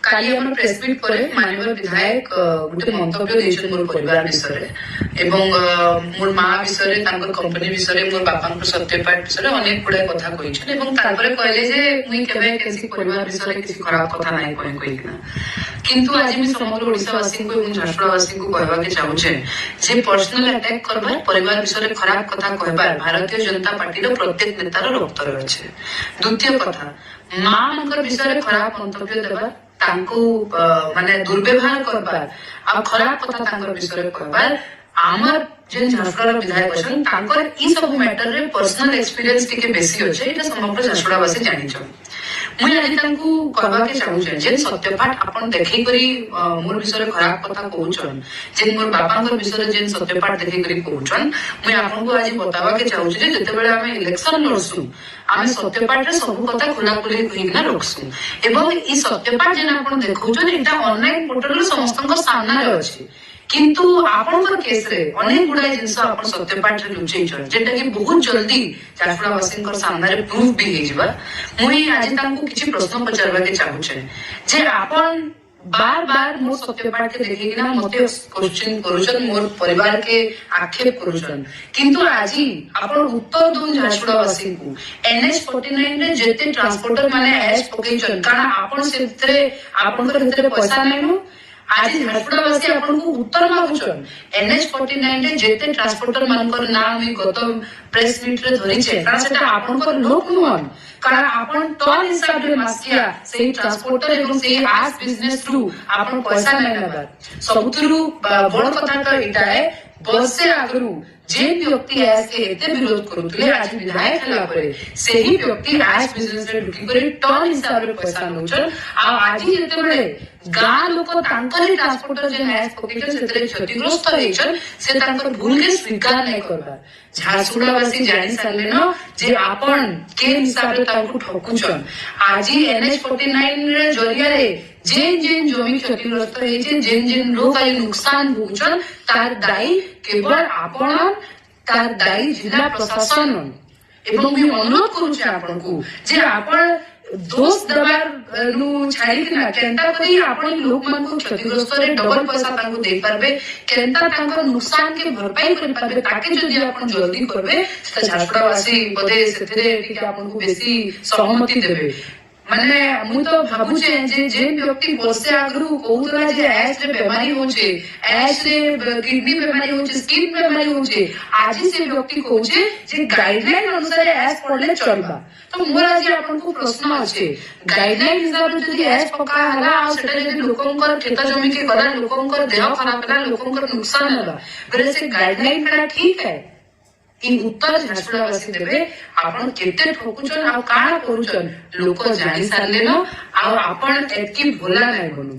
काली हमर press meet पर माननीय विधायक गोटे मंतव्य देछन मोर परिवार विषय एवं मोर मां विषय तांकर कंपनी विषय मोर बापांकर सत्यपाठ विषय अनेक गुडे कथा कहिछन एवं तारपरे कहले जे मुई केबे केसी परिवार विषय किसी खराब कथा नाही कहिना किंतु आज मी समग्र ओडिसावासी को एवं झारसुगुड़ावासी को कहबा के चाहूछे जे पर्सनल अटैक करबा परिवार विषय खराब कथा कहबा भारतीय जनता पार्टी रो प्रत्येक नेतार रक्त रहछे। द्वितीय कथा मां मनकर विषय खराब मंतव्य देबा तांको माने दुर्व्यवहार करबार आ खराब कथा तांकर विषय कहबार आमर जे झारसुगुड़ा विधायक अछन तांकर ई सब मैटर रे पर्सनल एक्सपीरियंस टिके बेसी होचे एटा समग्र झारसुगुड़ावासी जानिछन। मुझे आज तांको कहबा के चाहूछे जे सत्यपाठ आपण देखै करी मोर विषय खराब कथा कहउछन जे मोर बापांकर विषय जे सत्यपाठ देखै करी कहउछन मुझे आपनको आज बतावा के चाहूछे जे जते बेले हम इलेक्शन लड़सु आमे सत्यपाठ रे सब कथा खुला खुली कहिना रखसु एवं ई सत्यपाठ जे आपण देखउछन एटा ऑनलाइन पोर्टल रे समस्तक सामना रे अछि किंतु आपनकर केस रे अनेक गुडा जिंस आपण सत्यपाठ रे लुचैछन जेटा कि बहुत जल्दी झारसुगुड़ावासींकर सामना रे प्रूफ भी हेजिबा। मुई आज तांको किछि प्रश्न पचारबा के चाहूछे जे आपण बार बार मोर सत्यपाठ के देखिना मते क्वेश्चन करूछन मोर परिवार के आक्षेप करूछन किंतु आजी आपण उत्तर दोन झारसुगुड़ावासी को NH49 रे जेते ट्रांसपोर्टर माने एस पकेछन कारण आपण सेतरे आपनकर भितरे पैसा नै आज झारसुगुड़ावासी आपनको उत्तर मागुछन NH49 रे जेते ट्रांसपोर्टर मानकर नाम मी गत प्रेस मीट रे धरिछे कारण सेटा आपनकर लोक नुहन कारण आपण टन हिसाब रे मासिया सेही ट्रांसपोर्टर एवं सेही आस बिजनेस रु आपण पैसा नै नबार सबुतरु बड़ कथा तो एटा है वर्षे आगरु जे व्यक्ति आज के एते विरोध करूतले आज विधायक हला परे सेही व्यक्ति आज बिजनेस रे ढुकी करे टन हिसाब रे पैसा नउछन आ आज जेते बेले गां लोक तांकर ट्रांसपोर्टर जे मैच पकेछन सेतरे क्षतिग्रस्त हेछन से तांकर भूल के स्वीकार नै करबा झारसुगुड़ावासी जानि सारले न जे आपण के हिसाब रे तांको ठकुछन आज NH49 रे जरिया रे जेन जेन जमी क्षतिग्रस्त हेछे जेन जेन लोक आई नुकसान भोगछन तार दायी केवल आपण तार दायी जिला प्रशासन एवं भी अनुरोध करूछे आपनको जे आपण दोष दबार नु छाड़ी ना केंता करी आपण लोक मान को क्षतिग्रस्त रे डबल पैसा तांको दे पारबे केंता तांको नुकसान के भरपाई कर पारबे ताकि जदी आपण जल्दी करबे त झारसुगुड़ावासी बदे सेतरे कि आपण को बेसी सहमति देबे माने मु तो भाबु जे जे व्यक्ति वर्षे आगरु कहउतला जे एस रे बेमारी होचे एस रे किडनी बेमारी होचे स्किन बेमारी होचे आज से व्यक्ति कहउचे जे गाइडलाइन अनुसार एस पड़ले चलबा तो मोर आज आपन को प्रश्न अछि गाइडलाइन हिसाब रे जदी एस पका हला आ सेटा जदी लोकंकर खेत जमी के गला लोकंकर देह खराब हला लोकंकर नुकसान हला बरे से गाइडलाइन करा ठीक है इन उत्तर झारसुगुड़ावासी देबे आपण केते ठोकुछन आ काना करूछन लोक जानि सारले न आ आपण एतकी भोला नै बनू।